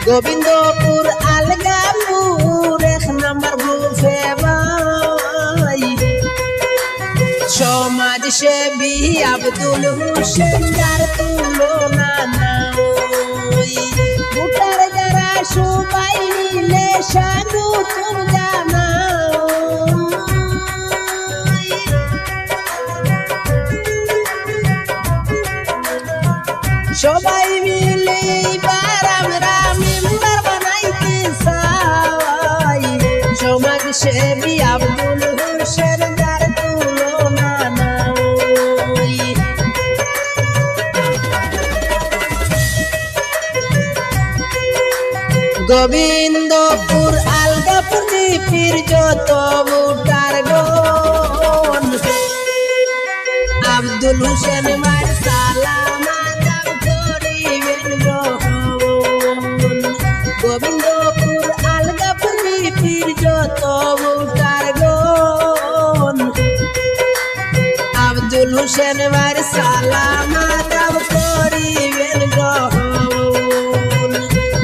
গোবিন্দপুর আলগাপুর 1 নম্বর গ্রুপে ভাই সমাজ সেবী আব্দুল হোসেন যার তুলনা নাই ভোটার যারা সবাই মিলে স্বাগতম জানাই সবাই মিলে এবার আমরা মেম্বার বানাইতে চাই সমাজ সেবী আব্দুল হোসেন যার তুলনা নাই গোবিন্দপুর আলগাপুর জিপির যত ভোটার গণ আব্দুল হোসেন মার সালাম আদাব করিবেন গ্রহণ গোবিন্দপুর আলগাপুর জিপির যত ভোটার গণ আব্দুল হোসেন মার সালাম আদাব করিবেন গ্রহণ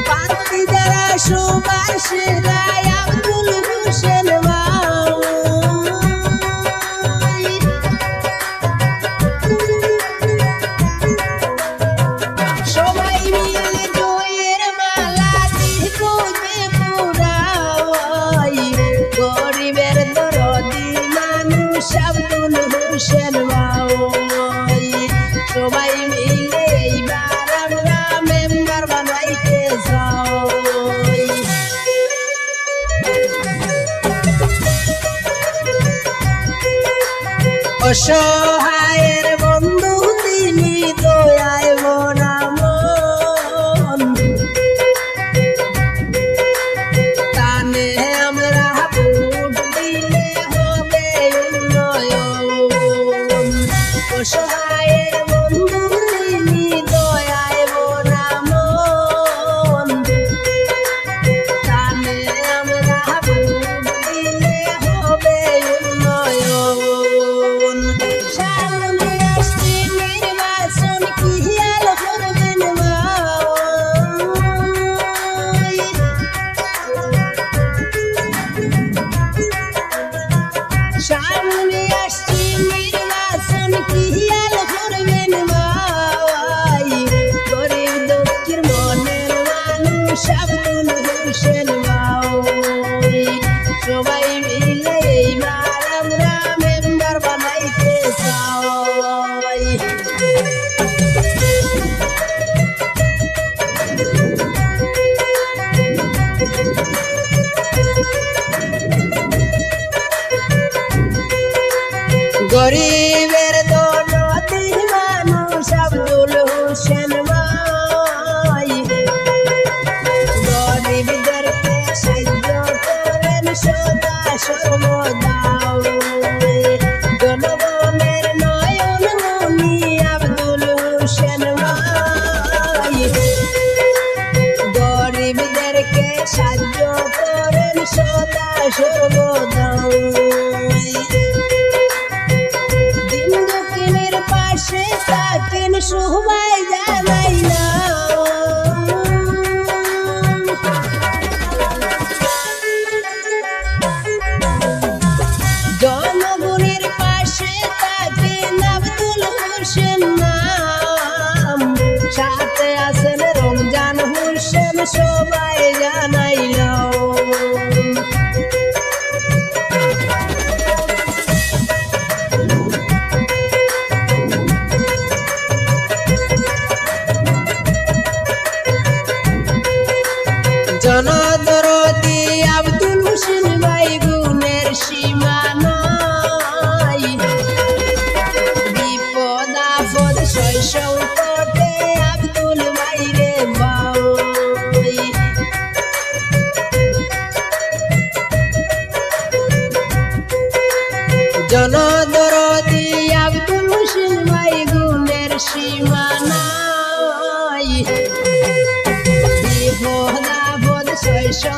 পার্টি যারা সবার সেরা আব্দুল হোসেন সবাই মিলে জয়ের মালা দিব যে পুরাই গরিবের দরদি মানুষ আব্দুল হোসেন ভাই সবাই মিলে এইবার আমরা মেম্বার বানাইতে চাই অসহায়ের বন্ধু তিনি দয়ায় ভরা মন তানে আমরা ভোট দিলে হবে উন্নয়ন অসহায়ের বন্ধু তিনি দয়ায় ভরা মন তানে আমরা ভোট দিলে হবে উন্নয়ন সামনে আসছে নির্বাচন কি খেয়াল করবেন ভাই সামনে আসছে নির্বাচন কি খেয়াল করবেন ভাই গরিব দুঃখীর মনের মানুষ আব্দুল হোসেন ভাই সবাই মিলে এইবার আমরা মেম্বার বানাইতে চাই গরিবের দরদির মানুষ আব্দুল হোসেন ভাই গরিবদেরকে সাহায্য করেন সদা সর্বদা জনগণের নয়ন মনি আব্দুল হোসেন ভাই গরিবদেরকে সাহায্য করেন সদা সর্বদা দিন দক্ষিণের পাশে থাকেন সবাই জানাই না জনগণের পাশে থাকেন আব্দুল হোসেন নাম সাথে আছেন রমজান হোসেন সবাই জানাইল জনদরদি আব্দুল হোসেন ভাই গুণের সীমা নাই বিপদ আপদ শৈশবতে আব্দুল ভাই রে ভাই জনদরদি আব্দুল হোসেন ভাই গুণের সীমা নাই বিপদ আপদ শৈশব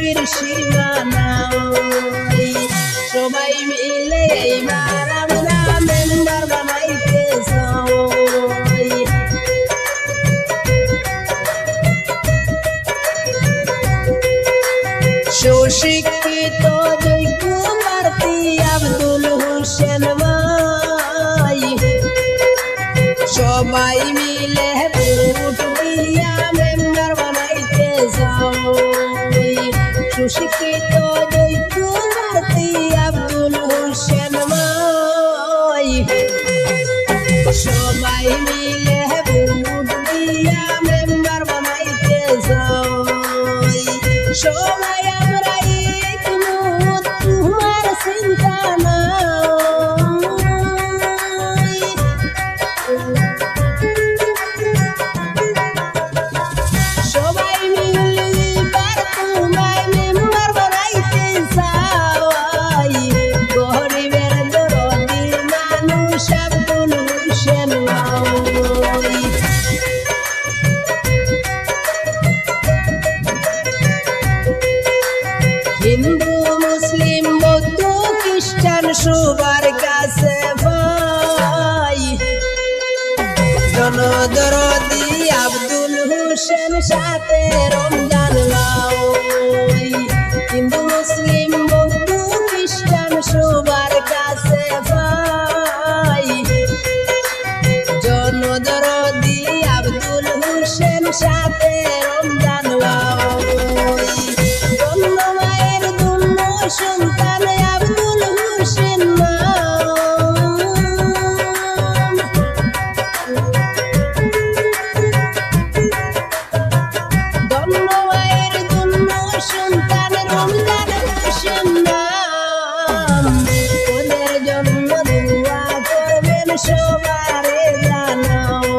খুশির সীমানা সবাই মিলে এইবার আমরা মেম্বার বানাইতে চাই। সুশিক্ষিত যোগ্য প্রার্থী আব্দুল হোসেন ভাই সবাই মিলে ভোট দিয়া মেম্বার বানাইতে চাই। সুশিক্ষিত যোগ্য প্রার্থী আব্দুল হোসেন ভাই সবাই মিলে ভোট দিয়া মেম্বার বানাইতে চাই। সবাই আমরা একমত তোমার চিন্তা নাই সবাই মিলে এবার তোমায় মেম্বার বানাইতে চাই। গরিবের দরদি মানুষ আব্দুল হোসেন ভাই হিন্দু মুসলিম বৌদ্ধ খ্রিস্টান সবার কাছে ভাই জনদরদি আব্দুল হোসেন সাথে রমজান ভাই। হিন্দু মুসলিম বৌদ্ধ খ্রিস্টান সবার কাছে ভাই জনদরদি আব্দুল হোসেন সাথে রমজান ভাই। সন্তান আব্দুল হোসেন ধন্যবাদের জন্য সন্তান রমজান হোসেন ওদের জন্য দোয়া করবেন সবারে জানাও।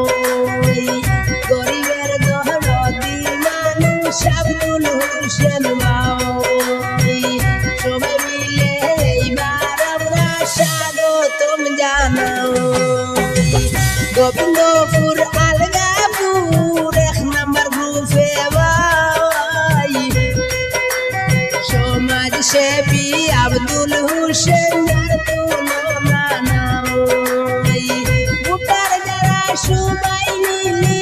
গরিবের দরদি মানুষ আব্দুল হোসেন সবাই মিলে এইবার আমরা স্বাগতম জানাও। গোবিন্দপুর আলগাপুর 1 নম্বর গ্রুপে ভাই সমাজ সেবী আব্দুল হোসেন ভোটার যারা সবাই মিলে